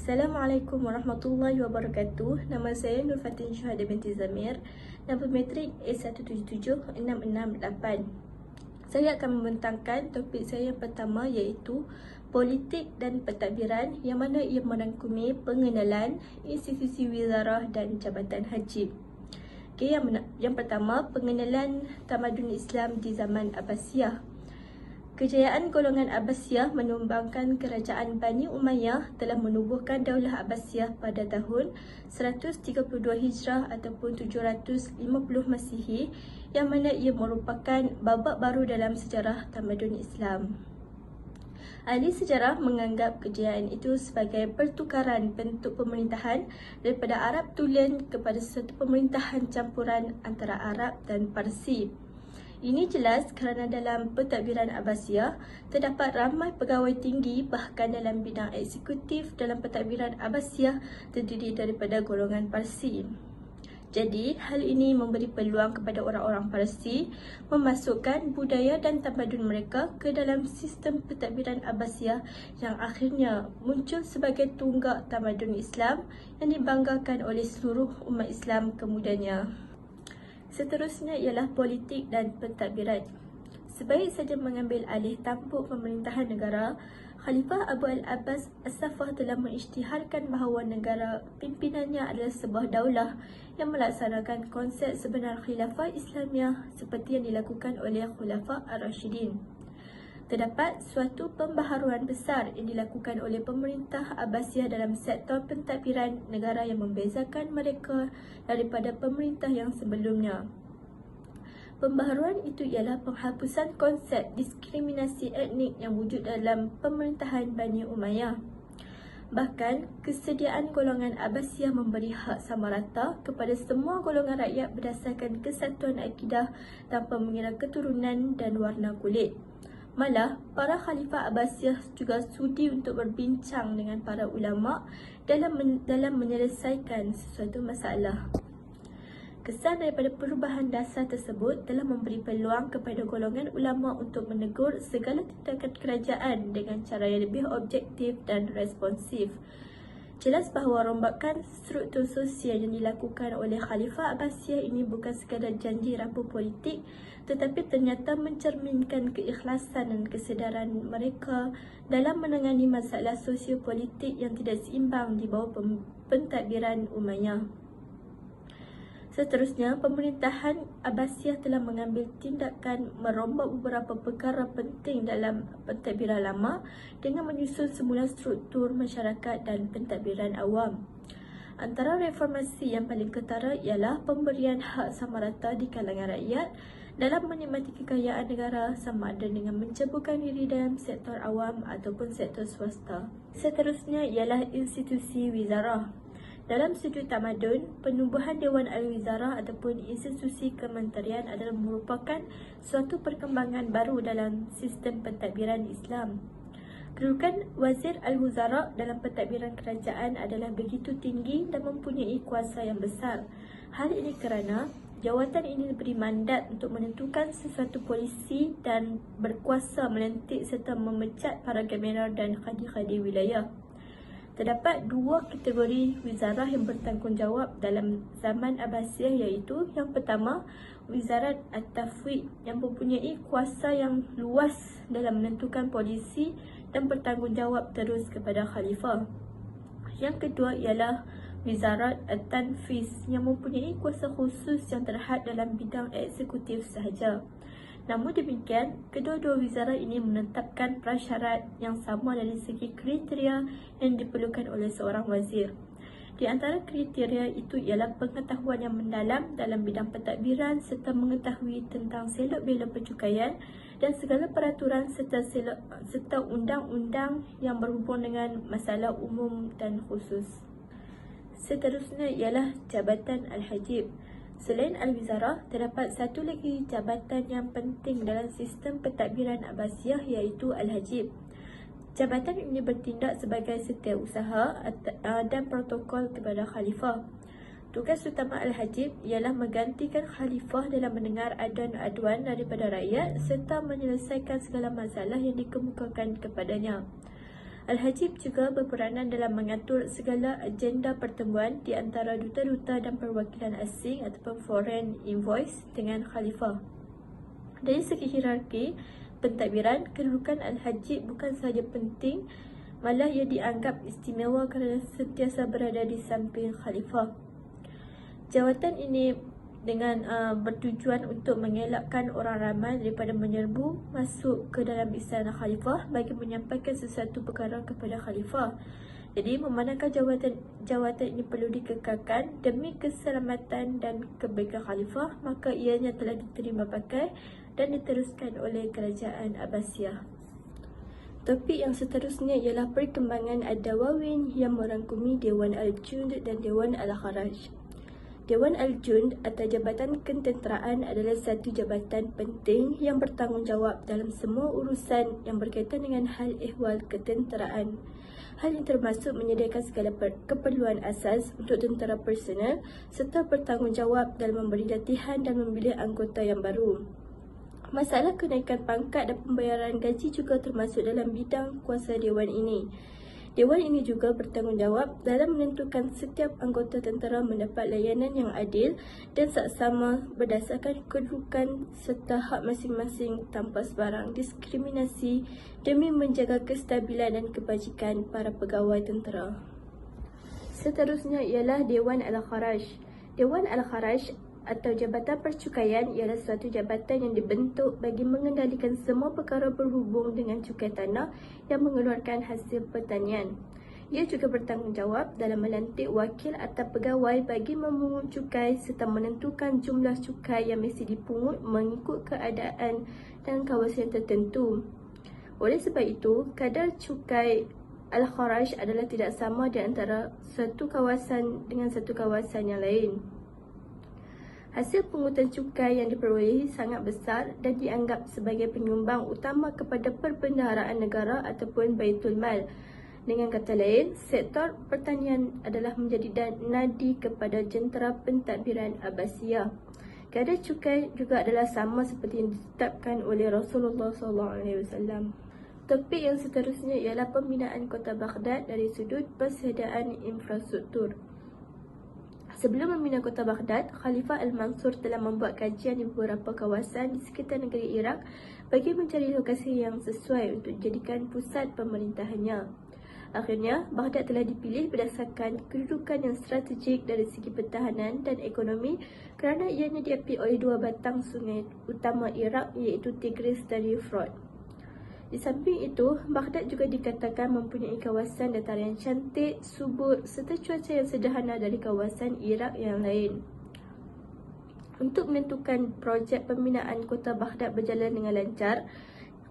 Assalamualaikum warahmatullahi wabarakatuh. Nama saya Nur Fatin Syuhada binti Zamir. Nombor metrik A177-668. Saya akan membentangkan topik saya yang pertama iaitu politik dan pentadbiran, yang mana ia merangkumi pengenalan institusi wizarah dan jabatan haji. Okey, yang pertama, pengenalan tamadun Islam di zaman Abbasiyah. Kejayaan golongan Abbasiyah menumbangkan kerajaan Bani Umayyah telah menubuhkan Daulah Abbasiyah pada tahun 132 Hijrah ataupun 750 Masihi, yang mana ia merupakan babak baru dalam sejarah tamadun Islam. Ahli sejarah menganggap kejayaan itu sebagai pertukaran bentuk pemerintahan daripada Arab Tulen kepada satu pemerintahan campuran antara Arab dan Parsi. Ini jelas kerana dalam pentadbiran Abbasiyah terdapat ramai pegawai tinggi, bahkan dalam bidang eksekutif dalam pentadbiran Abbasiyah terdiri daripada golongan Parsi. Jadi, hal ini memberi peluang kepada orang-orang Parsi memasukkan budaya dan tamadun mereka ke dalam sistem pentadbiran Abbasiyah yang akhirnya muncul sebagai tunggak tamadun Islam yang dibanggakan oleh seluruh umat Islam kemudiannya. Seterusnya ialah politik dan pentadbiran. Sebaik saja mengambil alih tampuk pemerintahan negara, Khalifah Abu Al-Abbas As-Saffah telah mengisytiharkan bahawa negara pimpinannya adalah sebuah daulah yang melaksanakan konsep sebenar khilafah Islamiah seperti yang dilakukan oleh Khulafah Ar-Rashidin. Terdapat suatu pembaharuan besar yang dilakukan oleh pemerintah Abbasiyah dalam sektor pentadbiran negara yang membezakan mereka daripada pemerintah yang sebelumnya. Pembaharuan itu ialah penghapusan konsep diskriminasi etnik yang wujud dalam pemerintahan Bani Umayyah. Bahkan, kesediaan golongan Abbasiyah memberi hak sama rata kepada semua golongan rakyat berdasarkan kesatuan akidah tanpa mengira keturunan dan warna kulit. Malah, para khalifah Abbasiyah juga sudi untuk berbincang dengan para ulama dalam menyelesaikan sesuatu masalah. Kesan daripada perubahan dasar tersebut telah memberi peluang kepada golongan ulama untuk menegur segala tindakan kerajaan dengan cara yang lebih objektif dan responsif. Jelas bahawa rombakan struktur sosial yang dilakukan oleh Khalifah Abbasiyah ini bukan sekadar janji rapuh politik, tetapi ternyata mencerminkan keikhlasan dan kesedaran mereka dalam menangani masalah sosiopolitik yang tidak seimbang di bawah pentadbiran Umayyah. Seterusnya, pemerintahan Abbasiyah telah mengambil tindakan merombak beberapa perkara penting dalam pentadbiran lama dengan menyusun semula struktur masyarakat dan pentadbiran awam. Antara reformasi yang paling ketara ialah pemberian hak sama rata di kalangan rakyat dalam menikmati kekayaan negara sama ada dengan menceburkan diri dalam sektor awam ataupun sektor swasta. Seterusnya ialah institusi wizarah. Dalam sudut tamadun, penubuhan Dewan Al-Wizarah ataupun institusi kementerian adalah merupakan suatu perkembangan baru dalam sistem pentadbiran Islam. Kedudukan Wazir Al-Wuzara dalam pentadbiran kerajaan adalah begitu tinggi dan mempunyai kuasa yang besar. Hal ini kerana jawatan ini diberi mandat untuk menentukan sesuatu polisi dan berkuasa melantik serta memecat para gubernur dan khadi-khadi wilayah. Terdapat dua kategori wizarah yang bertanggungjawab dalam zaman Abbasiyah, iaitu yang pertama, Wizarat At-Tafwid yang mempunyai kuasa yang luas dalam menentukan polisi dan bertanggungjawab terus kepada Khalifah. Yang kedua ialah Wizarat At-Tanfiz yang mempunyai kuasa khusus yang terhad dalam bidang eksekutif sahaja. Namun demikian, kedua-dua wizarah ini menetapkan prasyarat yang sama dari segi kriteria yang diperlukan oleh seorang wazir. Di antara kriteria itu ialah pengetahuan yang mendalam dalam bidang pentadbiran serta mengetahui tentang selok-belok pencukaian dan segala peraturan serta undang-undang yang berhubung dengan masalah umum dan khusus. Seterusnya ialah Jabatan Al-Hajib. Selain Al-Wizarah, terdapat satu lagi jabatan yang penting dalam sistem pentadbiran Abbasiyah, iaitu Al-Hajib. Jabatan ini bertindak sebagai setiausaha dan protokol kepada Khalifah. Tugas utama Al-Hajib ialah menggantikan Khalifah dalam mendengar aduan-aduan daripada rakyat serta menyelesaikan segala masalah yang dikemukakan kepadanya. Al-Hajib juga berperanan dalam mengatur segala agenda pertemuan di antara duta-duta dan perwakilan asing ataupun foreign invoice dengan Khalifah. Dari segi hierarki pentadbiran, kedudukan Al-Hajib bukan sahaja penting, malah ia dianggap istimewa kerana sentiasa berada di samping Khalifah. Jawatan ini dengan bertujuan untuk mengelakkan orang ramai daripada menyerbu masuk ke dalam istana Khalifah bagi menyampaikan sesuatu perkara kepada Khalifah. Jadi memandangkan jawatan ini perlu dikekalkan demi keselamatan dan kebaikan Khalifah, maka ianya telah diterima pakai dan diteruskan oleh Kerajaan Abbasiyah. Topik yang seterusnya ialah perkembangan Ad-Dawawin yang merangkumi Dewan Al-Jund dan Dewan Al-Kharaj. Dewan Al-Jund atau Jabatan Ketenteraan adalah satu jabatan penting yang bertanggungjawab dalam semua urusan yang berkaitan dengan hal ehwal ketenteraan. Hal ini termasuk menyediakan segala keperluan asas untuk tentera personal serta bertanggungjawab dalam memberi latihan dan memilih anggota yang baru. Masalah kenaikan pangkat dan pembayaran gaji juga termasuk dalam bidang kuasa Dewan ini. Dewan ini juga bertanggungjawab dalam menentukan setiap anggota tentera mendapat layanan yang adil dan saksama berdasarkan kedudukan serta hak masing-masing tanpa sebarang diskriminasi demi menjaga kestabilan dan kebajikan para pegawai tentera. Seterusnya ialah Dewan Al-Kharaj. Dewan Al-Kharaj atau Jabatan Percukaian ialah suatu jabatan yang dibentuk bagi mengendalikan semua perkara berhubung dengan cukai tanah yang mengeluarkan hasil pertanian. Ia juga bertanggungjawab dalam melantik wakil atau pegawai bagi memungut cukai serta menentukan jumlah cukai yang mesti dipungut mengikut keadaan dan kawasan tertentu. Oleh sebab itu, kadar cukai Al-Kharaj adalah tidak sama di antara satu kawasan dengan satu kawasan yang lain. Hasil pungutan cukai yang diperolehi sangat besar dan dianggap sebagai penyumbang utama kepada perbendaharaan negara ataupun Baitul Mal. Dengan kata lain, sektor pertanian adalah menjadi nadi kepada jentera pentadbiran Abbasiyah. Kadar cukai juga adalah sama seperti yang ditetapkan oleh Rasulullah SAW. Topik yang seterusnya ialah pembinaan kota Baghdad dari sudut persediaan infrastruktur. Sebelum membina kota Baghdad, Khalifah Al-Mansur telah membuat kajian di beberapa kawasan di sekitar negeri Iraq bagi mencari lokasi yang sesuai untuk dijadikan pusat pemerintahannya. Akhirnya, Baghdad telah dipilih berdasarkan kedudukan yang strategik dari segi pertahanan dan ekonomi kerana ianya diapi oleh dua batang sungai utama Iraq iaitu Tigris dan Euphrates. Di samping itu, Baghdad juga dikatakan mempunyai kawasan dataran yang cantik, subur serta cuaca yang sederhana dari kawasan Iraq yang lain. Untuk menentukan projek pembinaan kota Baghdad berjalan dengan lancar,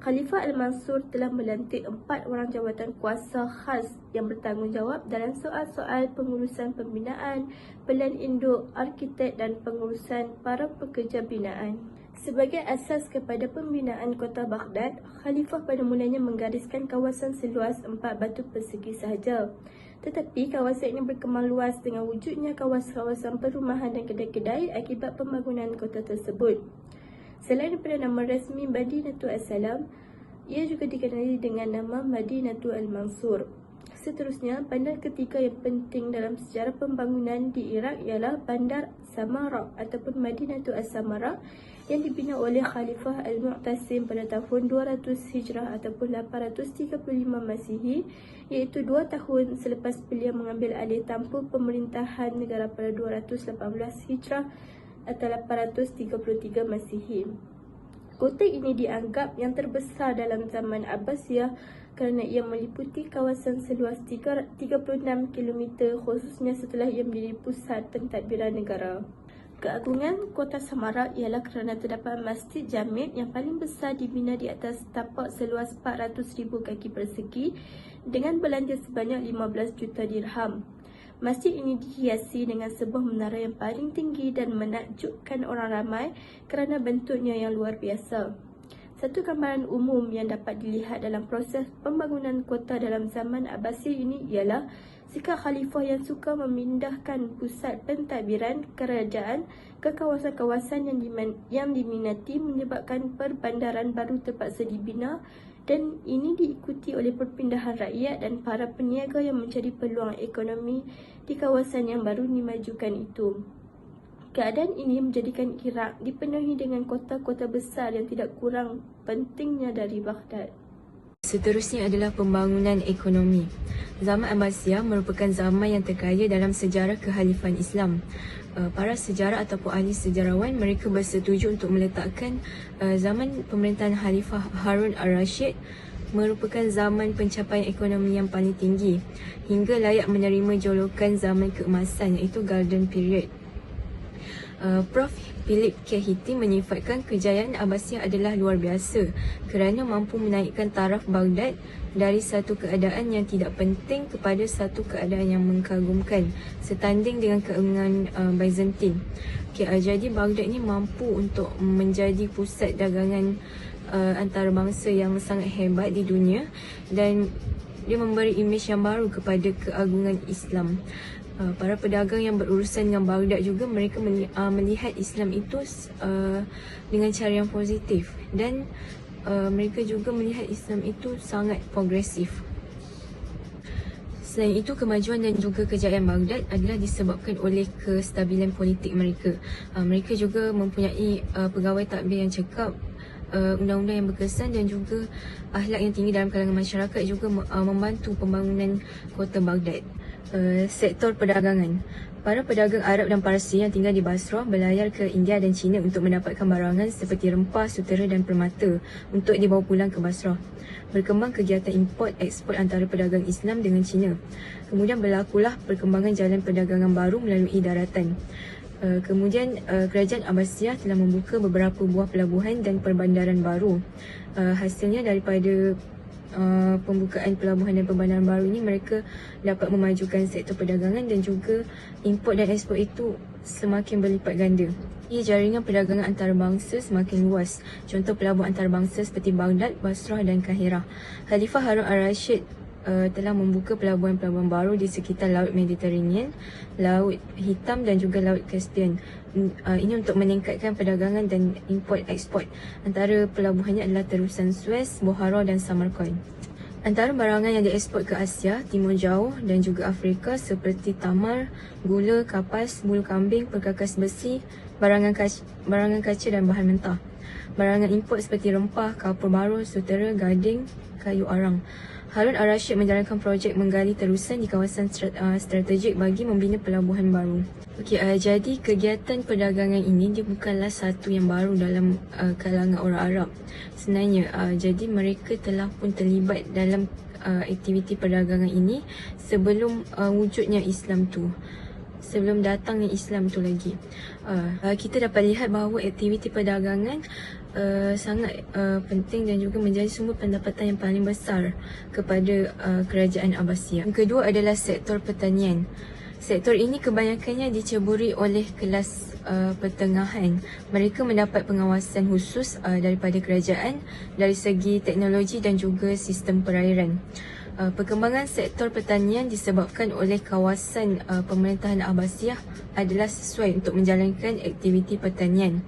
Khalifah Al-Mansur telah melantik 4 orang jawatan kuasa khas yang bertanggungjawab dalam soal-soal pengurusan pembinaan, pelan induk, arkitek dan pengurusan para pekerja binaan. Sebagai asas kepada pembinaan kota Baghdad, Khalifah pada mulanya menggariskan kawasan seluas 4 batu persegi sahaja. Tetapi kawasan ini berkembang luas dengan wujudnya kawasan-kawasan perumahan dan kedai-kedai akibat pembangunan kota tersebut. Selain daripada nama rasmi Madinatul As-Salam, ia juga dikenali dengan nama Madinatul Al-Mansur. Seterusnya, bandar ketiga yang penting dalam sejarah pembangunan di Iraq ialah Bandar Samarra ataupun Madinatul As-Samarra yang dibina oleh Khalifah Al-Mu'tasim pada tahun 200 Hijrah ataupun 835 Masihi, iaitu 2 tahun selepas beliau mengambil alih tampuk pemerintahan negara pada 218 Hijrah atau 833 Masihi. Kota ini dianggap yang terbesar dalam zaman Abbasiyah kerana ia meliputi kawasan seluas 36 km khususnya setelah ia menjadi pusat pentadbiran negara. Keagungan kota Samarra ialah kerana terdapat Masjid Jamid yang paling besar dibina di atas tapak seluas 400,000 kaki persegi dengan belanja sebanyak 15 juta dirham. Masjid ini dihiasi dengan sebuah menara yang paling tinggi dan menakjubkan orang ramai kerana bentuknya yang luar biasa. Satu gambaran umum yang dapat dilihat dalam proses pembangunan kota dalam zaman Abbasiyah ini ialah sikap khalifah yang suka memindahkan pusat pentadbiran kerajaan ke kawasan-kawasan yang diminati, menyebabkan perbandaran baru terpaksa dibina, dan ini diikuti oleh perpindahan rakyat dan para peniaga yang mencari peluang ekonomi di kawasan yang baru dimajukan itu. Keadaan ini menjadikan Iraq dipenuhi dengan kota-kota besar yang tidak kurang pentingnya dari Baghdad. Seterusnya adalah pembangunan ekonomi. Zaman Abbasiyah merupakan zaman yang terkaya dalam sejarah kehalifan Islam. Para sejarah ataupun ahli sejarawan mereka bersetuju untuk meletakkan zaman pemerintahan Khalifah Harun al-Rashid merupakan zaman pencapaian ekonomi yang paling tinggi hingga layak menerima julukan zaman keemasan, iaitu Golden Period. Prof. Philip K. Hitti menyifatkan kejayaan Abbasiyah adalah luar biasa kerana mampu menaikkan taraf Baghdad dari satu keadaan yang tidak penting kepada satu keadaan yang mengagumkan, setanding dengan keagungan Byzantine. Jadi Baghdad ni mampu untuk menjadi pusat dagangan antarabangsa yang sangat hebat di dunia, dan dia memberi imej yang baru kepada keagungan Islam. Para pedagang yang berurusan dengan Baghdad juga mereka melihat Islam itu dengan cara yang positif, dan mereka juga melihat Islam itu sangat progresif. Selain itu, kemajuan dan juga kejayaan Baghdad adalah disebabkan oleh kestabilan politik mereka. Mereka juga mempunyai pegawai tadbir yang cekap, undang-undang yang berkesan dan juga akhlak yang tinggi dalam kalangan masyarakat juga membantu pembangunan kota Baghdad. Sektor perdagangan. Para pedagang Arab dan Parsi yang tinggal di Basrah berlayar ke India dan China untuk mendapatkan barangan seperti rempah, sutera dan permata untuk dibawa pulang ke Basrah. Berkembang kegiatan import-eksport antara pedagang Islam dengan China. Kemudian berlakulah perkembangan jalan perdagangan baru melalui daratan. Kemudian kerajaan Abbasiyah telah membuka beberapa buah pelabuhan dan perbandaran baru. Hasilnya daripada pembukaan pelabuhan dan perbandaran baru ini, mereka dapat memajukan sektor perdagangan dan juga import dan ekspor itu semakin berlipat ganda. Jaringan perdagangan antarabangsa semakin luas. Contoh pelabuhan antarabangsa seperti Baghdad, Basrah dan Kahirah. Khalifah Harun al-Rashid telah membuka pelabuhan-pelabuhan baru di sekitar Laut Mediterranean, Laut Hitam dan juga Laut Caspian. Ini untuk meningkatkan perdagangan dan import-ekspor. Antara pelabuhannya adalah terusan Suez, Bukhara dan Samarkand. Antara barangan yang diekspor ke Asia, Timur Jauh dan juga Afrika seperti tamar, gula, kapas, bulu kambing, perkakas besi, barangan kaca dan bahan mentah. Barangan import seperti rempah, kapur baru, sutera, gading, kayu arang. Harun al-Rashid menjalankan projek menggali terusan di kawasan strategik bagi membina pelabuhan baru. Jadi kegiatan perdagangan ini dia bukanlah satu yang baru dalam kalangan orang Arab. Sebenarnya, jadi mereka telah pun terlibat dalam aktiviti perdagangan ini sebelum wujudnya Islam tu. Sebelum datangnya Islam tu lagi. Kita dapat lihat bahawa aktiviti perdagangan sangat penting dan juga menjadi sumber pendapatan yang paling besar kepada kerajaan Abbasiyah. Yang kedua adalah sektor pertanian. Sektor ini kebanyakannya diceburi oleh kelas pertengahan. Mereka mendapat pengawasan khusus daripada kerajaan dari segi teknologi dan juga sistem perairan. Perkembangan sektor pertanian disebabkan oleh kawasan pemerintahan Abbasiyah adalah sesuai untuk menjalankan aktiviti pertanian.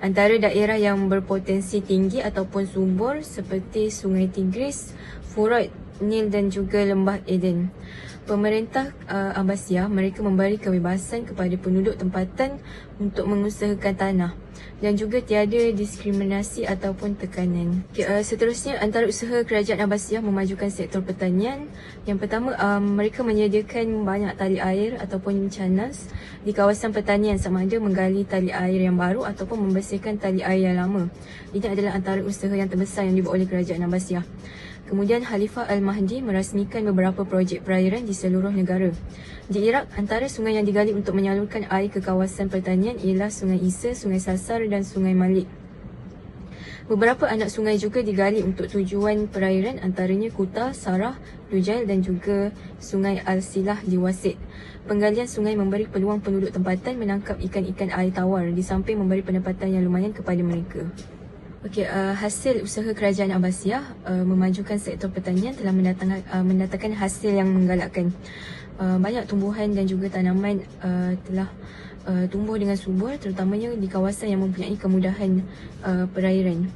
Antara daerah yang berpotensi tinggi ataupun subur seperti Sungai Tigris, Furat, Nil dan juga Lembah Eden. Pemerintah Abbasiyah mereka memberi kebebasan kepada penduduk tempatan untuk mengusahakan tanah dan juga tiada diskriminasi ataupun tekanan. Seterusnya, antara usaha kerajaan Abbasiyah memajukan sektor pertanian. Yang pertama, mereka menyediakan banyak tali air ataupun canas di kawasan pertanian, sama ada menggali tali air yang baru ataupun membersihkan tali air yang lama. Ini adalah antara usaha yang terbesar yang dibuat oleh kerajaan Abbasiyah. Kemudian Khalifah Al-Mahdi merasmikan beberapa projek perairan di seluruh negara. Di Iraq, antara sungai yang digali untuk menyalurkan air ke kawasan pertanian ialah Sungai Isa, Sungai Sasar dan Sungai Malik. Beberapa anak sungai juga digali untuk tujuan perairan, antaranya Kuta, Sarah, Dujail dan juga Sungai Al-Silah di Wasit. Penggalian sungai memberi peluang penduduk tempatan menangkap ikan-ikan air tawar di samping memberi pendapatan yang lumayan kepada mereka. Hasil usaha kerajaan Abbasiyah memajukan sektor pertanian telah mendatangkan hasil yang menggalakkan. Banyak tumbuhan dan juga tanaman telah tumbuh dengan subur, terutamanya di kawasan yang mempunyai kemudahan perairan.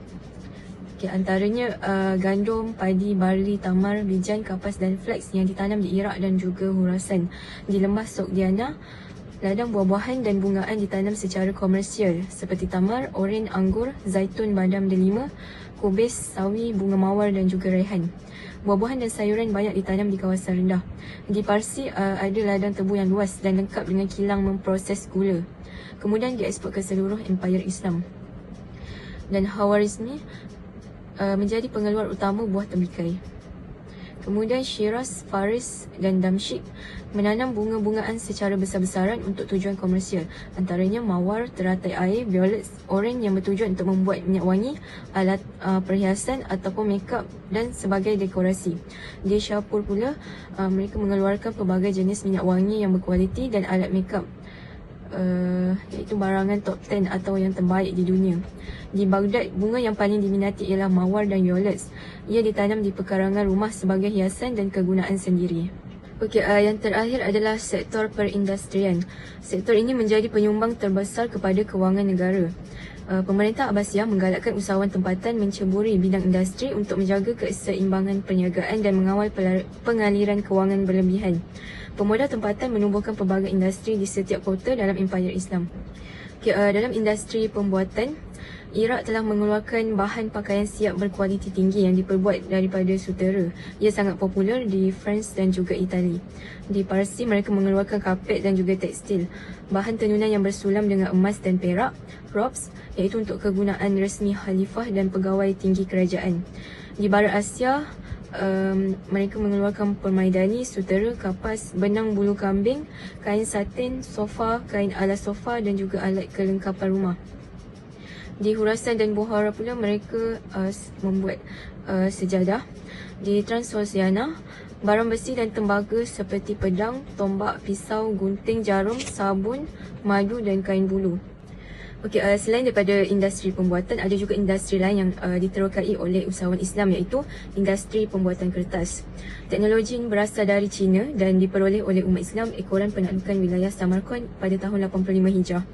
Antaranya gandum, padi, barley, tamar, bijan, kapas dan flax yang ditanam di Iraq dan juga Khurasan. Di lembah Sogdiana, ladang buah-buahan dan bungaan ditanam secara komersial seperti tamar, oren, anggur, zaitun, badam delima, kubis, sawi, bunga mawar dan juga raihan. Buah-buahan dan sayuran banyak ditanam di kawasan rendah. Di Parsi ada ladang tebu yang luas dan lengkap dengan kilang memproses gula. Kemudian diekspor ke seluruh Empire Islam. Dan Khawarizmi menjadi pengeluar utama buah tembikar. Kemudian Shiraz, Faris dan Damsyik menanam bunga-bungaan secara besar-besaran untuk tujuan komersial, antaranya mawar, teratai air, violets, oren yang bertujuan untuk membuat minyak wangi, alat perhiasan ataupun makeup dan sebagai dekorasi. Di Shahpur pula, mereka mengeluarkan pelbagai jenis minyak wangi yang berkualiti dan alat makeup, iaitu barangan top 10 atau yang terbaik di dunia. Di Baghdad, bunga yang paling diminati ialah mawar dan violets. Ia ditanam di pekarangan rumah sebagai hiasan dan kegunaan sendiri. Yang terakhir adalah sektor perindustrian. Sektor ini menjadi penyumbang terbesar kepada kewangan negara. Pemerintah Abbasiyah menggalakkan usahawan tempatan menceburi bidang industri untuk menjaga keseimbangan perniagaan dan mengawal pengaliran kewangan berlebihan. Pemodal tempatan menubuhkan pelbagai industri di setiap kota dalam Empire Islam. Dalam industri pembuatan, Iraq telah mengeluarkan bahan pakaian siap berkualiti tinggi yang diperbuat daripada sutera. Ia sangat popular di France dan juga Itali. Di Parsi, mereka mengeluarkan kapet dan juga tekstil. Bahan tenunan yang bersulam dengan emas dan perak, robes, iaitu untuk kegunaan resmi khalifah dan pegawai tinggi kerajaan. Di Barat Asia, mereka mengeluarkan permaidani, sutera, kapas, benang bulu kambing, kain satin, sofa, kain alas sofa dan juga alat kelengkapan rumah. Di Khurasan dan Bukhara pula mereka membuat sejadah. Di Transoxiana, barang besi dan tembaga seperti pedang, tombak, pisau, gunting, jarum, sabun, madu dan kain bulu. Selain daripada industri pembuatan, ada juga industri lain yang diterokai oleh usahawan Islam, iaitu industri pembuatan kertas. Teknologi ini berasal dari China dan diperoleh oleh umat Islam ekoran penaklukan wilayah Samarkand pada tahun 85 Hijrah.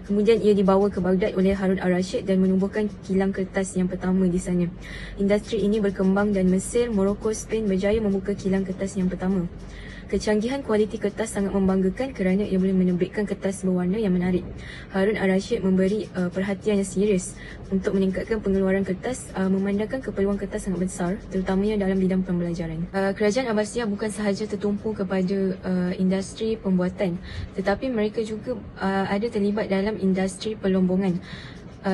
Kemudian ia dibawa ke Baghdad oleh Harun al-Rashid dan menubuhkan kilang kertas yang pertama di sana. Industri ini berkembang dan Mesir, Morocco, Spain berjaya membuka kilang kertas yang pertama. Kecanggihan kualiti kertas sangat membanggakan kerana ia boleh menerbitkan kertas berwarna yang menarik. Harun al-Rashid memberi perhatian yang serius untuk meningkatkan pengeluaran kertas, memandangkan keperluan kertas sangat besar, terutamanya dalam bidang pembelajaran. Kerajaan Abbasiyah bukan sahaja tertumpu kepada industri pembuatan, tetapi mereka juga ada terlibat dalam industri pelombongan.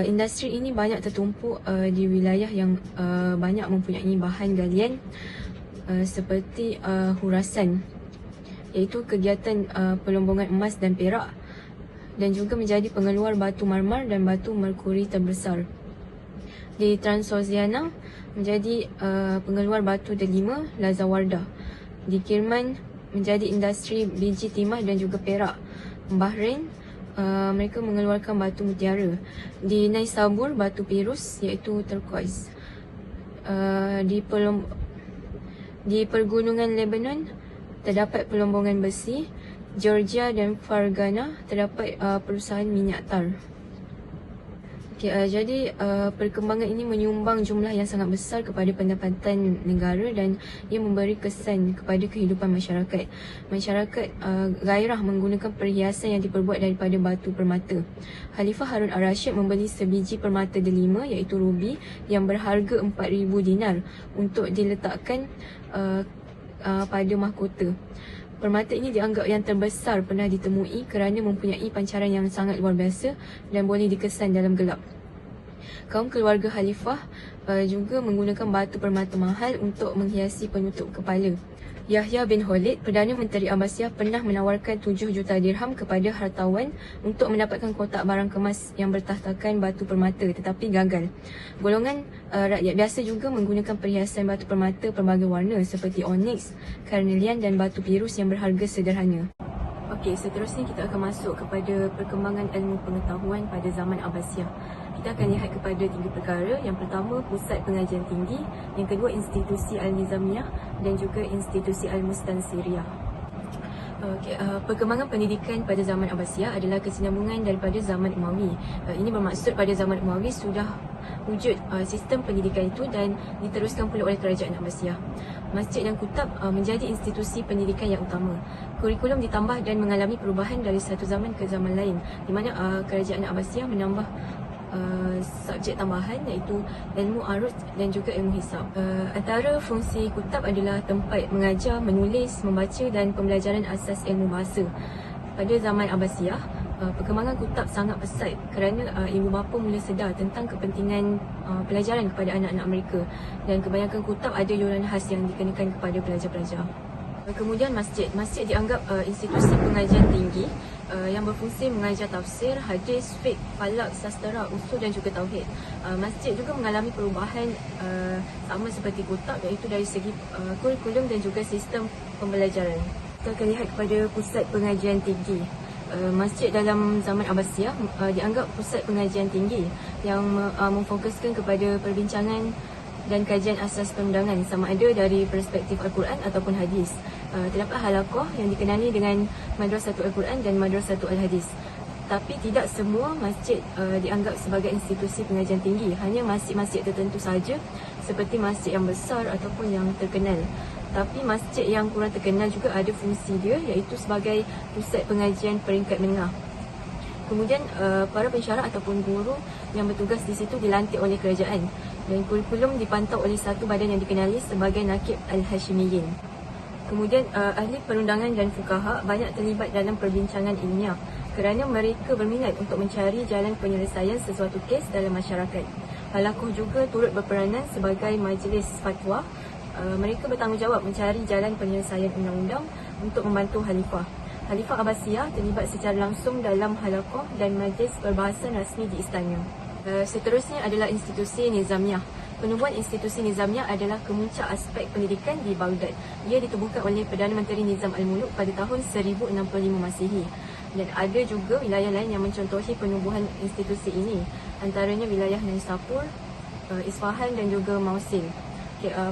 Industri ini banyak tertumpu di wilayah yang banyak mempunyai bahan galian seperti Khurasan, iaitu kegiatan pelombongan emas dan perak, dan juga menjadi pengeluar batu marmar dan batu merkuri terbesar. Di Transoxiana menjadi pengeluar batu delima, lazawardah. Di Kirman menjadi industri biji timah dan juga perak. Bahrain mereka mengeluarkan batu mutiara. Di Naisabur batu pirus iaitu turquoise. Di pergunungan Lebanon terdapat pelombongan besi. Georgia dan Fargana terdapat perusahaan minyak tar. Jadi perkembangan ini menyumbang jumlah yang sangat besar kepada pendapatan negara dan ia memberi kesan kepada kehidupan masyarakat. Masyarakat gairah menggunakan perhiasan yang diperbuat daripada batu permata. Khalifah Harun al-Rashid membeli sebiji permata delima iaitu rubi yang berharga 4,000 dinar untuk diletakkan pada mahkota. Permata ini dianggap yang terbesar pernah ditemui kerana mempunyai pancaran yang sangat luar biasa dan boleh dikesan dalam gelap. Kaum keluarga khalifah juga menggunakan batu permata mahal untuk menghiasi penutup kepala. Yahya bin Khalid, Perdana Menteri Abbasiyah, pernah menawarkan 7 juta dirham kepada hartawan untuk mendapatkan kotak barang kemas yang bertahtakan batu permata, tetapi gagal. Golongan rakyat biasa juga menggunakan perhiasan batu permata pelbagai warna seperti onyx, carnelian dan batu pirus yang berharga sederhana. Okey, seterusnya kita akan masuk kepada perkembangan ilmu pengetahuan pada zaman Abbasiyah. Kita akan lihat kepada 3 perkara. Yang pertama, pusat pengajian tinggi. Yang kedua, institusi Al-Nizamiyah dan juga institusi Al-Mustansiriyah. Perkembangan pendidikan pada zaman Abbasiyah adalah kesinambungan daripada zaman Umawi. Ini bermaksud pada zaman Umawi sudah wujud sistem pendidikan itu dan diteruskan pula oleh kerajaan Abbasiyah. Masjid dan kutab menjadi institusi pendidikan yang utama. Kurikulum ditambah dan mengalami perubahan dari satu zaman ke zaman lain, di mana kerajaan Abbasiyah menambah subjek tambahan iaitu ilmu arut dan juga ilmu hisab. Antara fungsi kutab adalah tempat mengajar, menulis, membaca dan pembelajaran asas ilmu bahasa. Pada zaman Abbasiyah, perkembangan kutab sangat pesat kerana ibu bapa mula sedar tentang kepentingan pelajaran kepada anak-anak mereka, dan kebanyakan kutab ada yuran khas yang dikenakan kepada pelajar-pelajar. Kemudian masjid dianggap institusi pengajian tinggi yang berfungsi mengajar tafsir, hadis, fiqh, falak, sastera, usul dan juga tauhid. Masjid juga mengalami perubahan sama seperti kutab, iaitu dari segi kurikulum dan juga sistem pembelajaran. Kita akan lihat kepada pusat pengajian tinggi. Masjid dalam zaman Abbasiyah dianggap pusat pengajian tinggi yang memfokuskan kepada perbincangan dan kajian asas perundangan sama ada dari perspektif Al-Quran ataupun hadis. Terdapat halaqah yang dikenali dengan Madrasatul Al-Quran dan Madrasatul Al-Hadis. Tapi tidak semua masjid dianggap sebagai institusi pengajian tinggi. Hanya masjid-masjid tertentu saja, seperti masjid yang besar ataupun yang terkenal. Tapi masjid yang kurang terkenal juga ada fungsi dia, iaitu sebagai pusat pengajian peringkat menengah. Kemudian para pensyarah ataupun guru yang bertugas di situ dilantik oleh kerajaan, dan kurikulum dipantau oleh satu badan yang dikenali sebagai Nakib Al-Hashimiyin. Kemudian ahli perundangan dan fuqaha banyak terlibat dalam perbincangan ilmiah kerana mereka berminat untuk mencari jalan penyelesaian sesuatu kes dalam masyarakat. Halaqah juga turut berperanan sebagai majlis fatwa. Mereka bertanggungjawab mencari jalan penyelesaian undang-undang untuk membantu Khalifah. Khalifah Abbasiyah terlibat secara langsung dalam halaqah dan majlis perbahasan rasmi di istana. Seterusnya adalah institusi Nizamiyah. Penubuhan institusi Nizamiyah adalah kemuncak aspek pendidikan di Baghdad. Ia ditubuhkan oleh Perdana Menteri Nizam Al-Muluk pada tahun 1065 Masihi. Dan ada juga wilayah lain yang mencontohi penubuhan institusi ini, antaranya wilayah Naisapur, Isfahan dan juga Mosul.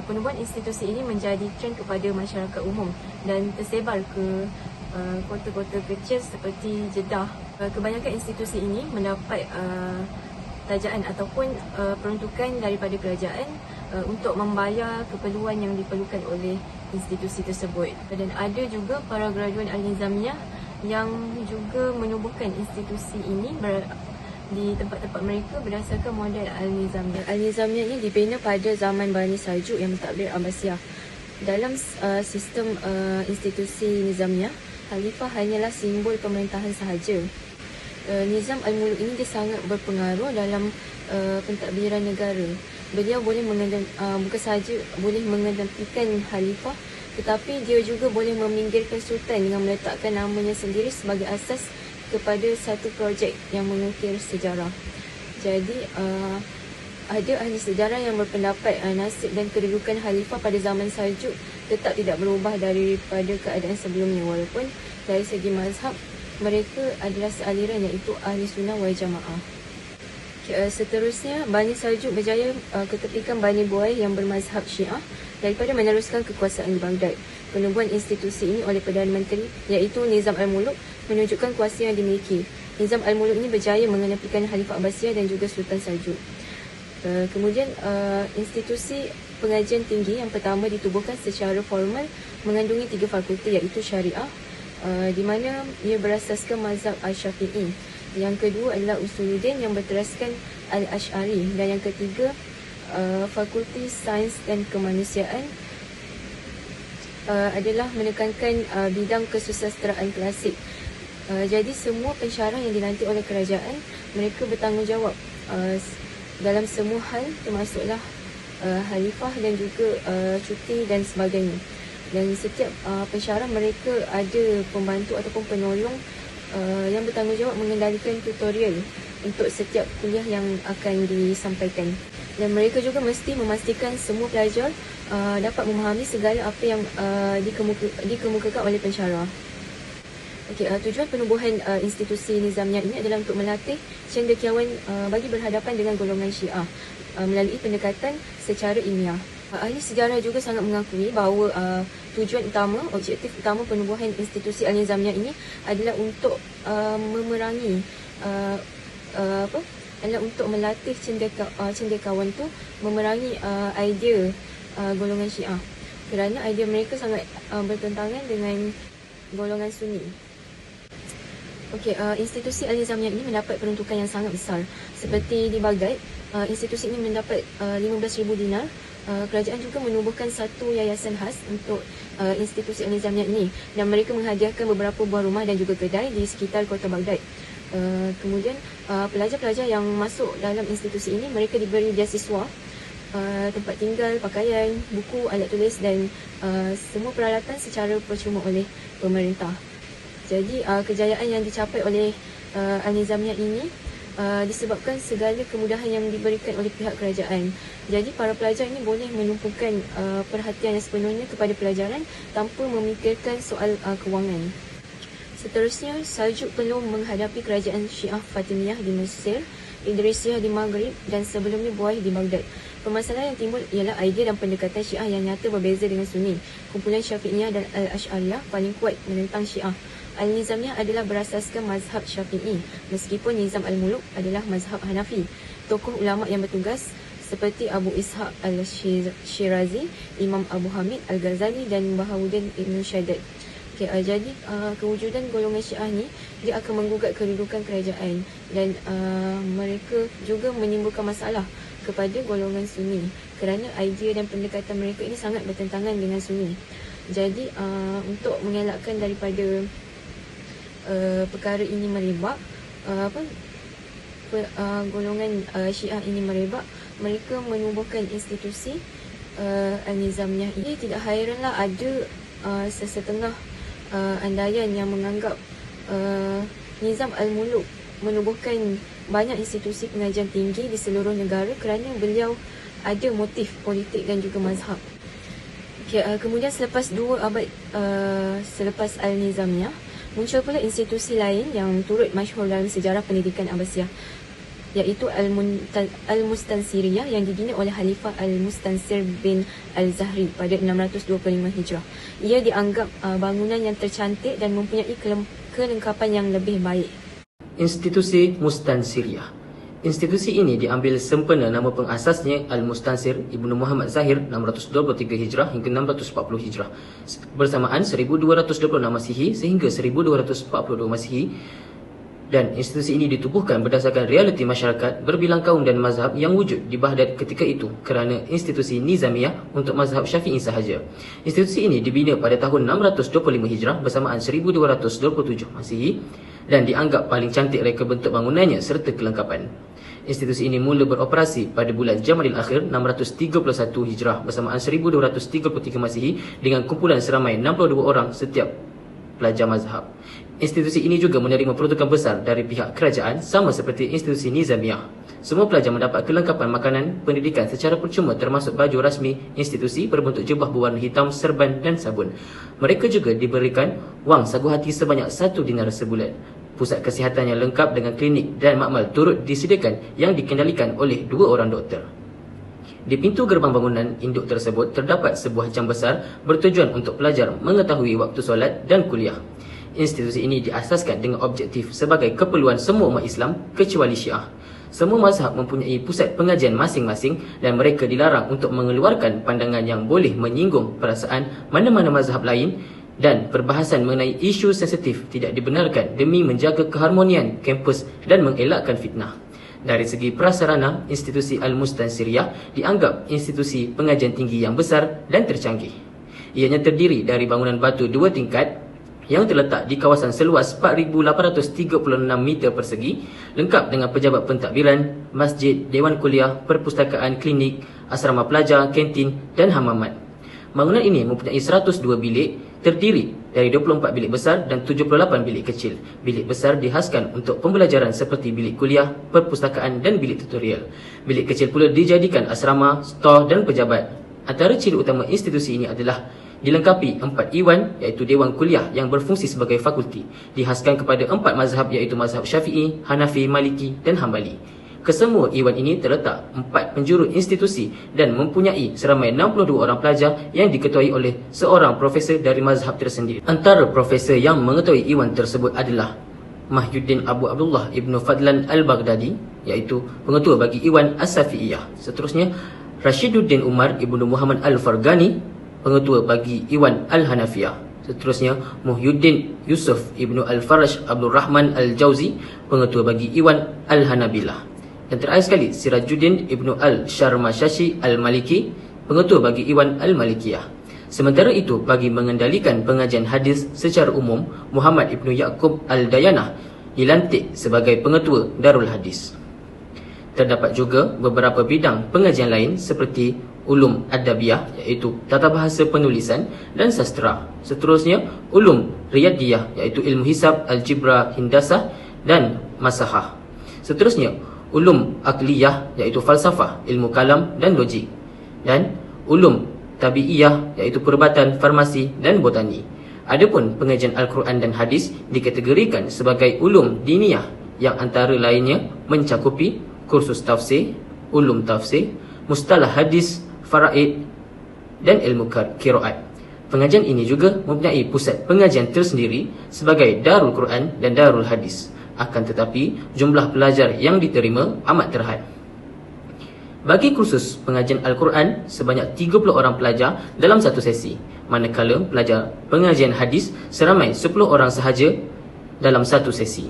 Penubuhan institusi ini menjadi trend kepada masyarakat umum dan tersebar ke kota-kota kecil seperti Jeddah. Kebanyakan institusi ini mendapat kerajaan ataupun peruntukan daripada kerajaan untuk membayar keperluan yang diperlukan oleh institusi tersebut. Dan ada juga para graduan Al-Nizamiyah yang juga menubuhkan institusi ini di tempat-tempat mereka berdasarkan model Al-Nizamiyah. Al-Nizamiyah ini dibina pada zaman Bani Saljuk yang mentadbir Abbasiyah. Dalam sistem institusi Nizamiyah, Khalifah hanyalah simbol pemerintahan sahaja. Nizam Al-Muluk ini dia sangat berpengaruh dalam pentadbiran negara. Beliau boleh bukan sahaja boleh mengedepankan Khalifah, tetapi dia juga boleh meminggirkan Sultan dengan meletakkan namanya sendiri sebagai asas kepada satu projek yang mengukir sejarah. Jadi ada ahli sejarah yang berpendapat nasib dan kedudukan Khalifah pada zaman Saljuk tetap tidak berubah daripada keadaan sebelumnya, walaupun dari segi mazhab mereka adalah sealiran, iaitu Ahli Sunnah wal Jamaah. Seterusnya, Bani Saljuk berjaya kekepikan Bani Buai yang bermazhab Syiah daripada meneruskan kekuasaan di Baghdad. Penubuhan institusi ini oleh Perdana Menteri, iaitu Nizam Al-Muluk, menunjukkan kuasa yang dimiliki. Nizam Al-Muluk ini berjaya mengenepikan Khalifah Abbasiyah dan juga Sultan Saljuk. Kemudian institusi pengajian tinggi yang pertama ditubuhkan secara formal mengandungi 3 fakulti, iaitu Syariah, di mana ia berasaskan mazhab Al-Syafi'i. Yang kedua adalah Usuluddin yang berteraskan Al-Ash'ari, dan yang ketiga Fakulti Sains dan Kemanusiaan adalah menekankan bidang kesusasteraan klasik. Jadi semua pensyarah yang dilantik oleh kerajaan, mereka bertanggungjawab dalam semua hal, termasuklah Khalifah dan juga cuti dan sebagainya. Dan setiap pensyarah mereka ada pembantu ataupun penolong yang bertanggungjawab mengendalikan tutorial untuk setiap kuliah yang akan disampaikan. Dan mereka juga mesti memastikan semua pelajar dapat memahami segala apa yang dikemukakan oleh pensyarah. Tujuan penubuhan institusi Nizamiyah ini adalah untuk melatih cendekiawan bagi berhadapan dengan golongan Syiah melalui pendekatan secara ilmiah. Ahli sejarah juga sangat mengakui bahawa tujuan utama, objektif utama penubuhan institusi Al-Nizamiyah ini adalah untuk memerangi adalah untuk melatih cendekiawan tu memerangi idea golongan Syiah, kerana idea mereka sangat bertentangan dengan golongan Sunni. Institusi Al-Nizamiyah ini mendapat peruntukan yang sangat besar. Seperti di Baghdad, institusi ini mendapat 15,000 dinar. Kerajaan juga menubuhkan satu yayasan khas untuk institusi Al-Nizamiyah ini, dan mereka menghadiahkan beberapa buah rumah dan juga kedai di sekitar kota Baghdad. Kemudian pelajar-pelajar yang masuk dalam institusi ini, mereka diberi beasiswa, tempat tinggal, pakaian, buku, alat tulis dan semua peralatan secara percuma oleh pemerintah. Jadi kejayaan yang dicapai oleh Al-Nizamiyah ini disebabkan segala kemudahan yang diberikan oleh pihak kerajaan. Jadi para pelajar ini boleh menumpukan perhatian yang sepenuhnya kepada pelajaran tanpa memikirkan soal kewangan. Seterusnya, Saljuk perlu menghadapi kerajaan Syiah Fatimiyah di Mesir, Idrisiyah di Maghrib dan sebelumnya Buaih di Baghdad. Permasalahan yang timbul ialah idea dan pendekatan Syiah yang nyata berbeza dengan Sunni. Kumpulan Syafi'iyah dan Al-Ash'ariyah paling kuat menentang Syiah. Al-Nizamiyah adalah berasaskan mazhab Syafi'i, meskipun Nizam al-Muluk adalah mazhab Hanafi. Tokoh ulama yang bertugas seperti Abu Ishaq al-Shirazi, Imam Abu Hamid al-Ghazali dan Bahauddin Ibn Shaddad. Jadi kewujudan golongan Syiah ni, dia akan menggugat kedudukan kerajaan dan mereka juga menimbulkan masalah kepada golongan Sunni kerana idea dan pendekatan mereka ini sangat bertentangan dengan Sunni. Jadi untuk mengelakkan daripada perkara ini merebak, golongan Syiah ini merebak, mereka menubuhkan institusi Al-Nizamiyah ini. Tidak hairanlah ada sesetengah andaian yang menganggap Nizam al-Muluk menubuhkan banyak institusi pengajian tinggi di seluruh negara kerana beliau ada motif politik dan juga mazhab. Kemudian selepas 2 abad selepas Al-Nizamiyah, muncul pula institusi lain yang turut masyhur dalam sejarah pendidikan Abbasiyah, iaitu Al-Mustansiriyah yang dibina oleh Khalifah Al-Mustansir bin Al-Zahri pada 625 Hijrah. Ia dianggap bangunan yang tercantik dan mempunyai kelengkapan yang lebih baik. Institusi Mustansiriyah. Institusi ini diambil sempena nama pengasasnya Al-Mustansir Ibnu Muhammad Zahir 623 Hijrah hingga 640 Hijrah bersamaan 1226 Masihi sehingga 1242 Masihi. Dan institusi ini ditubuhkan berdasarkan realiti masyarakat berbilang kaum dan mazhab yang wujud di Baghdad ketika itu kerana institusi Nizamiyah untuk mazhab Syafi'i sahaja. Institusi ini dibina pada tahun 625 Hijrah bersamaan 1227 Masihi dan dianggap paling cantik reka bentuk bangunannya serta kelengkapan. Institusi ini mula beroperasi pada bulan Jamadil Akhir 631 Hijrah bersamaan 1233 Masihi dengan kumpulan seramai 62 orang setiap pelajar mazhab. Institusi ini juga menerima peruntukan besar dari pihak kerajaan sama seperti institusi Nizamiyah. Semua pelajar mendapat kelengkapan makanan, pendidikan secara percuma termasuk baju rasmi institusi berbentuk jubah berwarna hitam, serban dan sabun. Mereka juga diberikan wang sagu hati sebanyak 1 dinar sebulan. Pusat kesihatan yang lengkap dengan klinik dan makmal turut disediakan yang dikendalikan oleh 2 orang doktor. Di pintu gerbang bangunan induk tersebut terdapat sebuah jam besar bertujuan untuk pelajar mengetahui waktu solat dan kuliah. Institusi ini diasaskan dengan objektif sebagai keperluan semua umat Islam kecuali Syiah. Semua mazhab mempunyai pusat pengajian masing-masing dan mereka dilarang untuk mengeluarkan pandangan yang boleh menyinggung perasaan mana-mana mazhab lain, dan perbahasan mengenai isu sensitif tidak dibenarkan demi menjaga keharmonian kampus dan mengelakkan fitnah. Dari segi prasarana, institusi Al-Mustansiriyah dianggap institusi pengajian tinggi yang besar dan tercanggih. Ianya terdiri dari bangunan batu 2 tingkat yang terletak di kawasan seluas 4,836 meter persegi, lengkap dengan pejabat pentadbiran, masjid, dewan kuliah, perpustakaan, klinik, asrama pelajar, kantin dan hamamat. Bangunan ini mempunyai 102 bilik, terdiri dari 24 bilik besar dan 78 bilik kecil. Bilik besar dihaskan untuk pembelajaran seperti bilik kuliah, perpustakaan dan bilik tutorial. Bilik kecil pula dijadikan asrama, stor dan pejabat. Antara ciri utama institusi ini adalah dilengkapi 4 Iwan iaitu Dewan Kuliah yang berfungsi sebagai fakulti, dihaskan kepada 4 mazhab iaitu mazhab Syafi'i, Hanafi, Maliki dan Hambali. Kesemua Iwan ini terletak 4 penjuru institusi dan mempunyai seramai 62 orang pelajar yang diketuai oleh seorang profesor dari mazhab tersendiri. Antara profesor yang mengetuai Iwan tersebut adalah Mahyuddin Abu Abdullah Ibnu Fadlan Al-Baghdadi iaitu pengetua bagi Iwan As-Safi'iyah. Seterusnya Rashiduddin Umar Ibnu Muhammad Al-Fargani, pengetua bagi Iwan Al-Hanafiyah. Seterusnya Muhyiddin Yusuf Ibnu Al-Faraj Abdul Rahman Al-Jauzi, pengetua bagi Iwan Al-Hanabilah. Dan terakhir sekali Sirajuddin Ibnu Al-Sharmashashi Al-Maliki, pengetua bagi Iwan Al-Malikiyah. Sementara itu, bagi mengendalikan pengajian hadis secara umum, Muhammad Ibnu Yaqub Al-Dayanah dilantik sebagai pengetua Darul Hadis. Terdapat juga beberapa bidang pengajian lain seperti ulum adabiyah iaitu tata bahasa penulisan dan sastra. Seterusnya ulum riyadiyah iaitu ilmu hisab, algebra, hindasah dan masahah. Seterusnya ulum akliyah iaitu falsafah, ilmu kalam dan logik. Dan ulum tabi'iyah iaitu perubatan, farmasi dan botani. Adapun pengajian Al-Quran dan hadis dikategorikan sebagai ulum diniyah yang antara lainnya mencakupi kursus tafsir, ulum tafsir, mustalah hadis, faraid dan ilmu qiraat. Pengajian ini juga mempunyai pusat pengajian tersendiri sebagai Darul Quran dan Darul Hadis. Akan tetapi jumlah pelajar yang diterima amat terhad. Bagi kursus pengajian Al-Quran sebanyak 30 orang pelajar dalam satu sesi, manakala pelajar pengajian hadis seramai 10 orang sahaja dalam satu sesi.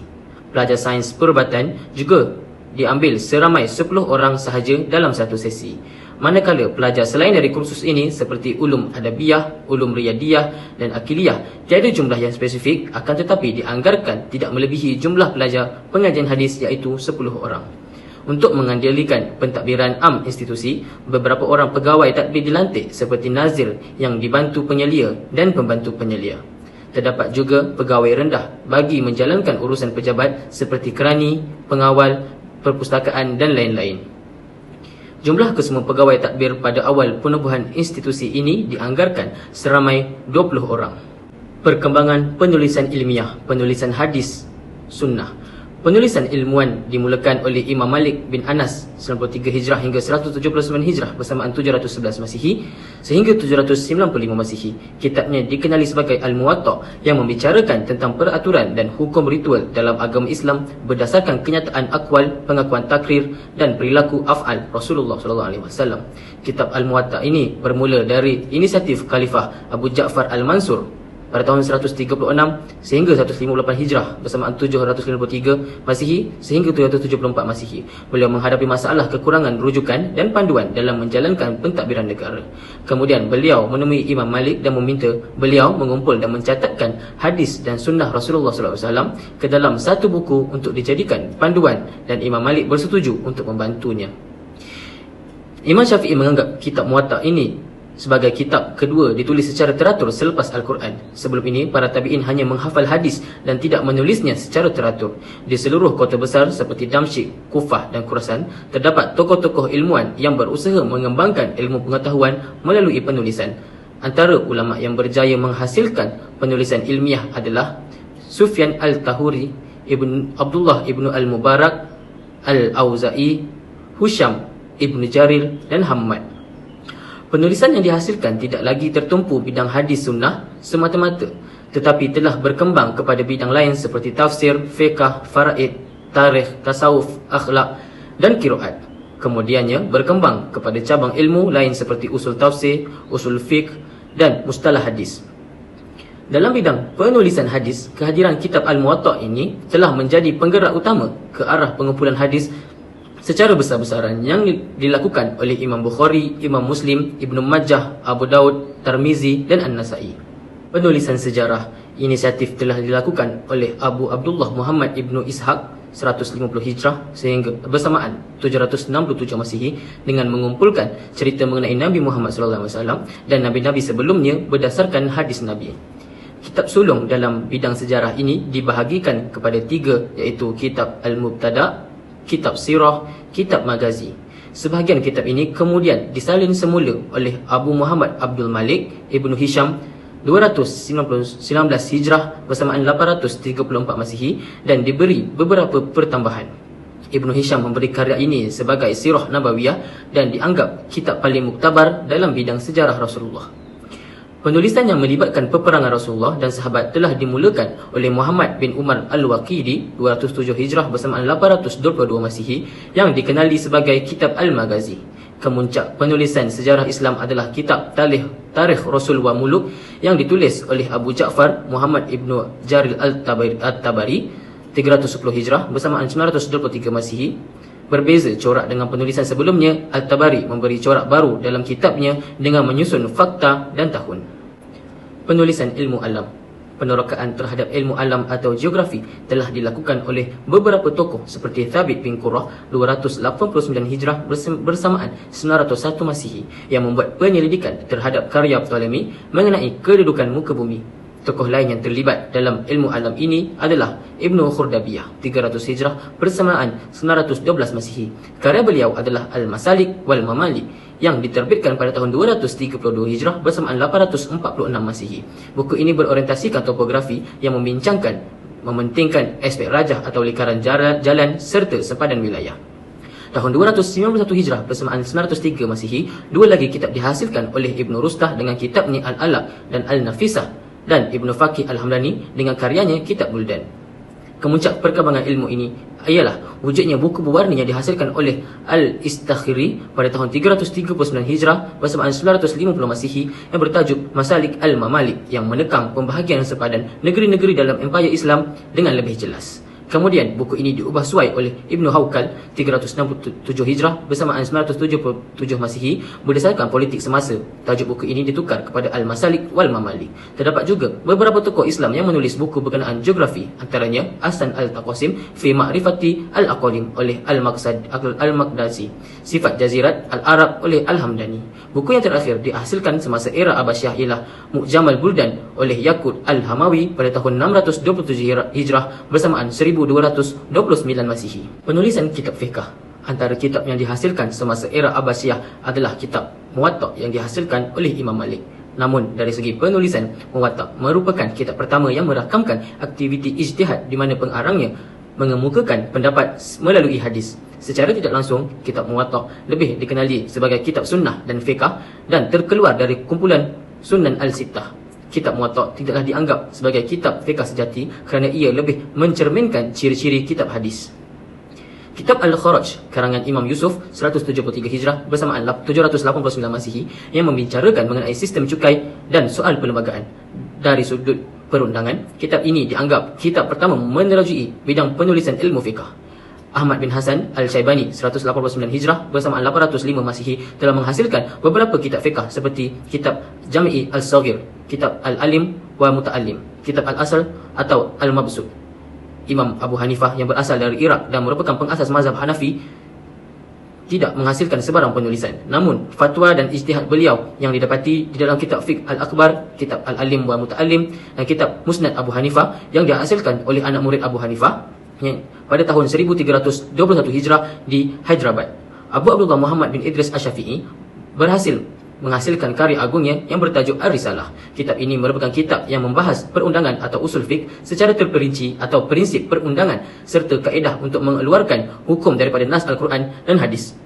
Pelajar sains perubatan juga diambil seramai 10 orang sahaja dalam satu sesi. Manakala pelajar selain dari kursus ini seperti ulum adabiyah, ulum riyadiyah dan akiliyah tiada jumlah yang spesifik, akan tetapi dianggarkan tidak melebihi jumlah pelajar pengajian hadis iaitu 10 orang. Untuk mengendalikan pentadbiran am institusi, beberapa orang pegawai tadbir dilantik seperti nazir yang dibantu penyelia dan pembantu penyelia. Terdapat juga pegawai rendah bagi menjalankan urusan pejabat seperti kerani, pengawal, perpustakaan dan lain-lain. Jumlah kesemua pegawai tadbir pada awal penubuhan institusi ini dianggarkan seramai 20 orang. Perkembangan penulisan ilmiah, penulisan hadis, sunnah. Penulisan ilmuwan dimulakan oleh Imam Malik bin Anas 93 Hijrah hingga 179 Hijrah bersamaan 711 Masihi sehingga 795 Masihi. Kitabnya dikenali sebagai Al-Muwatta yang membicarakan tentang peraturan dan hukum ritual dalam agama Islam berdasarkan kenyataan akwal, pengakuan takrir dan perilaku af'al Rasulullah SAW. Kitab Al-Muwatta ini bermula dari inisiatif Khalifah Abu Ja'far Al-Mansur pada tahun 136 sehingga 158 Hijrah bersamaan 753 Masihi sehingga 774 Masihi. Beliau menghadapi masalah kekurangan rujukan dan panduan dalam menjalankan pentadbiran negara. Kemudian beliau menemui Imam Malik dan meminta beliau mengumpul dan mencatatkan hadis dan sunnah Rasulullah SAW ke dalam satu buku untuk dijadikan panduan, dan Imam Malik bersetuju untuk membantunya. Imam Syafi'i menganggap kitab Muwatta ini sebagai kitab kedua ditulis secara teratur selepas Al-Quran. Sebelum ini, para tabi'in hanya menghafal hadis dan tidak menulisnya secara teratur. Di seluruh kota besar seperti Damsyik, Kufah dan Khurasan, terdapat tokoh-tokoh ilmuwan yang berusaha mengembangkan ilmu pengetahuan melalui penulisan. Antara ulama yang berjaya menghasilkan penulisan ilmiah adalah Sufyan Al-Tahuri, Ibn Abdullah Ibn Al-Mubarak, Al-Auza'i, Husham Ibn Jarir dan Hammad. Penulisan yang dihasilkan tidak lagi tertumpu bidang hadis sunnah semata-mata, tetapi telah berkembang kepada bidang lain seperti tafsir, fiqh, faraid, tarikh, tasawuf, akhlak dan qiraat. Kemudiannya berkembang kepada cabang ilmu lain seperti usul tafsir, usul fiqh dan mustalah hadis. Dalam bidang penulisan hadis, kehadiran kitab Al-Muwatta ini telah menjadi penggerak utama ke arah pengumpulan hadis secara besar-besaran yang dilakukan oleh Imam Bukhari, Imam Muslim, Ibnu Majah, Abu Daud, Tirmizi dan An-Nasai. Penulisan sejarah, inisiatif telah dilakukan oleh Abu Abdullah Muhammad Ibnu Ishaq 150 Hijrah sehingga bersamaan 767 Masihi dengan mengumpulkan cerita mengenai Nabi Muhammad SAW dan Nabi-Nabi sebelumnya berdasarkan hadis Nabi. Kitab sulung dalam bidang sejarah ini dibahagikan kepada 3, iaitu Kitab Al-Mubtada', Kitab Sirah, Kitab Magazi. Sebahagian kitab ini kemudian disalin semula oleh Abu Muhammad Abdul Malik Ibnu Hisham 219 Hijrah bersamaan 834 Masihi dan diberi beberapa pertambahan. Ibnu Hisham memberi karya ini sebagai Sirah Nabawiyah dan dianggap kitab paling muktabar dalam bidang sejarah Rasulullah. Penulisan yang melibatkan peperangan Rasulullah dan sahabat telah dimulakan oleh Muhammad bin Umar Al-Waqidi 207 Hijrah bersamaan 822 Masihi yang dikenali sebagai Kitab Al-Maghazi. Kemuncak penulisan sejarah Islam adalah kitab Tarikh Rasul wa Muluk yang ditulis oleh Abu Ja'far Muhammad ibnu Jarir Al-Tabari 310 Hijrah bersamaan 923 Masihi. Berbeza corak dengan penulisan sebelumnya, Al-Tabari memberi corak baru dalam kitabnya dengan menyusun fakta dan tahun. Penulisan ilmu alam. Penerokaan terhadap ilmu alam atau geografi telah dilakukan oleh beberapa tokoh seperti Thabit bin Qurrah 289 Hijrah bersamaan 901 Masihi yang membuat penyelidikan terhadap karya Ptolemy mengenai kedudukan muka bumi. Tokoh lain yang terlibat dalam ilmu alam ini adalah Ibnu Khurdabiyah 300 Hijrah bersamaan 912 Masihi. Karya beliau adalah Al-Masalik wal Mamalik yang diterbitkan pada tahun 232 Hijrah bersamaan 846 Masihi. Buku ini berorientasikan topografi yang mementingkan aspek rajah atau lingkaran jalan serta sempadan wilayah. Tahun 291 Hijrah bersamaan 903 Masihi, dua lagi kitab dihasilkan oleh Ibnu Rustah dengan kitabnya Al-Alaq dan Al-Nafisah dan Ibnu Faqih Al-Hamdani dengan karyanya Kitab Buldan. Kemuncak perkembangan ilmu ini ialah wujudnya buku berwarna yang dihasilkan oleh Al-Istakhiri pada tahun 339 Hijrah bersamaan 950 Masihi yang bertajuk Masalik Al-Mamalik yang menekang pembahagian sepadan negeri-negeri dalam Empayar Islam dengan lebih jelas. Kemudian buku ini diubah suai oleh Ibnu Hawkal 367 Hijrah bersamaan 977 Masihi berdasarkan politik semasa. Tajuk buku ini ditukar kepada Al-Masalik wal Mamalik. Terdapat juga beberapa tokoh Islam yang menulis buku berkenaan geografi, antaranya Hasan Al-Taqasim fi Ma'rifati Al-Aqalim oleh Al-Maqdisi, Sifat Jazirat Al-Arab oleh Al-Hamdani. Buku yang terakhir dihasilkan semasa era Abbasiyah ialah Mu'jamal Buldan oleh Yaqut Al-Hamawi pada tahun 627 Hijrah bersamaan 1229 Masihi. Penulisan kitab fiqh. Antara kitab yang dihasilkan semasa era Abbasiyah adalah kitab Muwatta yang dihasilkan oleh Imam Malik. Namun dari segi penulisan, Muwatta merupakan kitab pertama yang merakamkan aktiviti ijtihad di mana pengarangnya mengemukakan pendapat melalui hadis. Secara tidak langsung, kitab Muwatta lebih dikenali sebagai kitab sunnah dan fiqh dan terkeluar dari kumpulan Sunan Al-Sittah. Kitab Muwatta tidaklah dianggap sebagai kitab fiqh sejati kerana ia lebih mencerminkan ciri-ciri kitab hadis. Kitab Al-Kharaj karangan Imam Yusuf 173 Hijrah bersamaan 789 Masihi yang membicarakan mengenai sistem cukai dan soal perlembagaan. Dari sudut perundangan, kitab ini dianggap kitab pertama menerajui bidang penulisan ilmu fiqh. Ahmad bin Hasan Al-Syaibani 189 Hijrah bersamaan 805 Masihi telah menghasilkan beberapa kitab fiqh seperti kitab Jami' Al-Saghir, kitab Al-Alim wa Muta'allim, kitab Al-Asl atau Al-Mabsut. Imam Abu Hanifah yang berasal dari Iraq dan merupakan pengasas mazhab Hanafi tidak menghasilkan sebarang penulisan. Namun, fatwa dan ijtihad beliau yang didapati di dalam kitab Fiqh Al-Akbar, kitab Al-Alim wa Muta'allim dan kitab Musnad Abu Hanifah yang dihasilkan oleh anak murid Abu Hanifah pada tahun 1321 Hijrah di Hyderabad. Abu Abdullah Muhammad bin Idris Asy-Syafi'i berhasil menghasilkan karya agungnya yang bertajuk Ar-Risalah. Kitab ini merupakan kitab yang membahas perundangan atau usul fiqh secara terperinci atau prinsip perundangan serta kaedah untuk mengeluarkan hukum daripada nas Al-Quran dan hadis.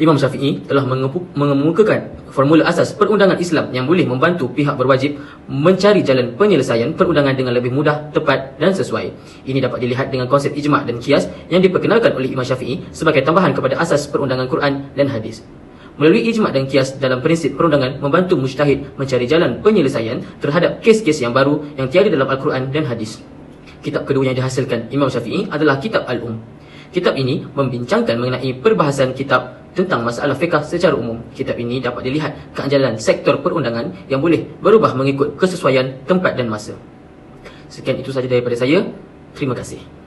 Imam Syafi'i telah mengemukakan formula asas perundangan Islam yang boleh membantu pihak berwajib mencari jalan penyelesaian perundangan dengan lebih mudah, tepat dan sesuai. Ini dapat dilihat dengan konsep ijma' dan qiyas yang diperkenalkan oleh Imam Syafi'i sebagai tambahan kepada asas perundangan Quran dan hadis. Melalui ijma' dan qiyas dalam prinsip perundangan membantu mujtahid mencari jalan penyelesaian terhadap kes-kes yang baru yang tiada dalam Al-Quran dan hadis. Kitab kedua yang dihasilkan Imam Syafi'i adalah Kitab Al-Um. Kitab ini membincangkan mengenai perbahasan kitab tentang masalah fiqh secara umum. Kitab ini dapat dilihat keanjalan sektor perundangan yang boleh berubah mengikut kesesuaian tempat dan masa. Sekian itu sahaja daripada saya. Terima kasih.